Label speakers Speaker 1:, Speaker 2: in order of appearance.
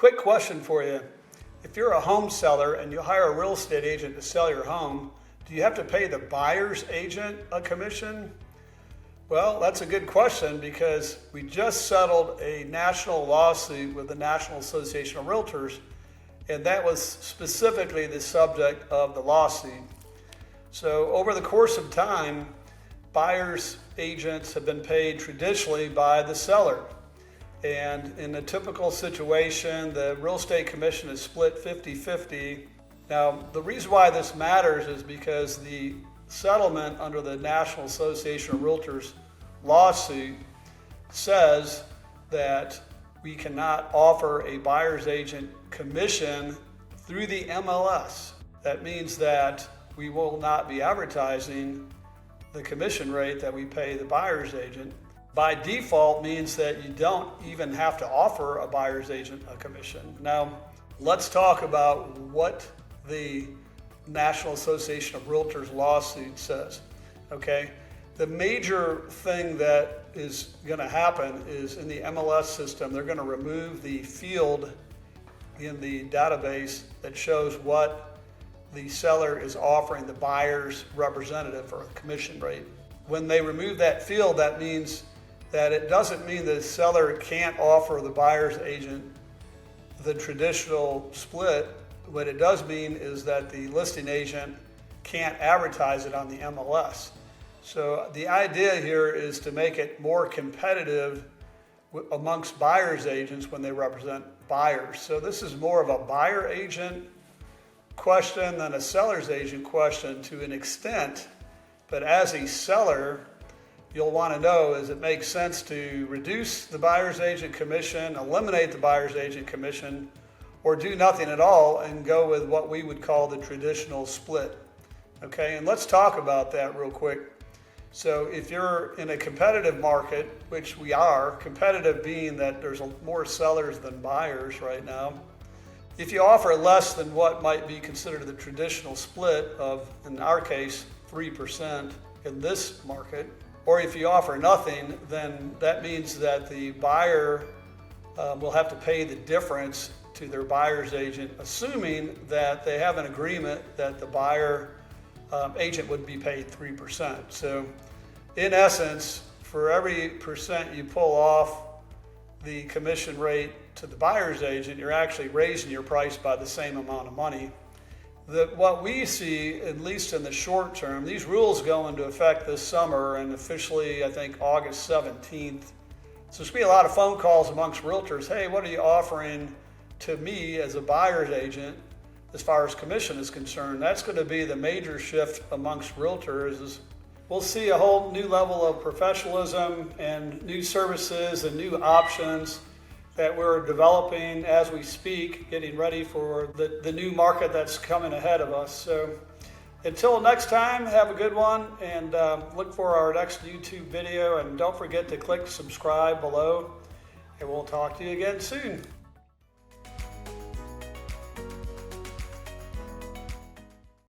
Speaker 1: Quick question for you. If you're a home seller and you hire a real estate agent to sell your home, do you have to pay the buyer's agent a commission? Well, that's a good question because we just settled a national lawsuit with the National Association of Realtors, and that was specifically the subject of the lawsuit. So over the course of time, buyer's agents have been paid traditionally by the seller. And in a typical situation, the real estate commission is split 50-50. Now, the reason why this matters is because the settlement under the National Association of Realtors lawsuit says that we cannot offer a buyer's agent commission through the MLS. That means that we will not be advertising the commission rate that we pay the buyer's agent. By default means that you don't even have to offer a buyer's agent a commission. Now, let's talk about what the National Association of Realtors lawsuit says, okay? The major thing that is gonna happen is in the MLS system, they're gonna remove the field in the database that shows what the seller is offering the buyer's representative for a commission rate. When they remove that field, that means that it doesn't mean the seller can't offer the buyer's agent the traditional split. What it does mean is that the listing agent can't advertise it on the MLS. So the idea here is to make it more competitive amongst buyer's agents when they represent buyers. So this is more of a buyer agent question than a seller's agent question to an extent, but as a seller, you'll want to know, does it make sense to reduce the buyer's agent commission, eliminate the buyer's agent commission, or do nothing at all and go with what we would call the traditional split? Okay, and let's talk about that real quick. So if you're in a competitive market, which we are, competitive being that there's more sellers than buyers right now, if you offer less than what might be considered the traditional split of, in our case, 3% in this market, or if you offer nothing, then that means that the buyer will have to pay the difference to their buyer's agent, assuming that they have an agreement that the buyer agent would be paid 3%. So in essence, for every percent you pull off the commission rate to the buyer's agent, you're actually raising your price by the same amount of money. What we see, at least in the short term, these rules go into effect this summer and officially, I think, August 17th. So there's going to be a lot of phone calls amongst realtors. Hey, what are you offering to me as a buyer's agent as far as commission is concerned? That's going to be the major shift amongst realtors. Is we'll see a whole new level of professionalism and new services and new options that we're developing as we speak, getting ready for the new market that's coming ahead of us. So until next time, have a good one, and look for our next YouTube video, and don't forget to click subscribe below, and we'll talk to you again soon.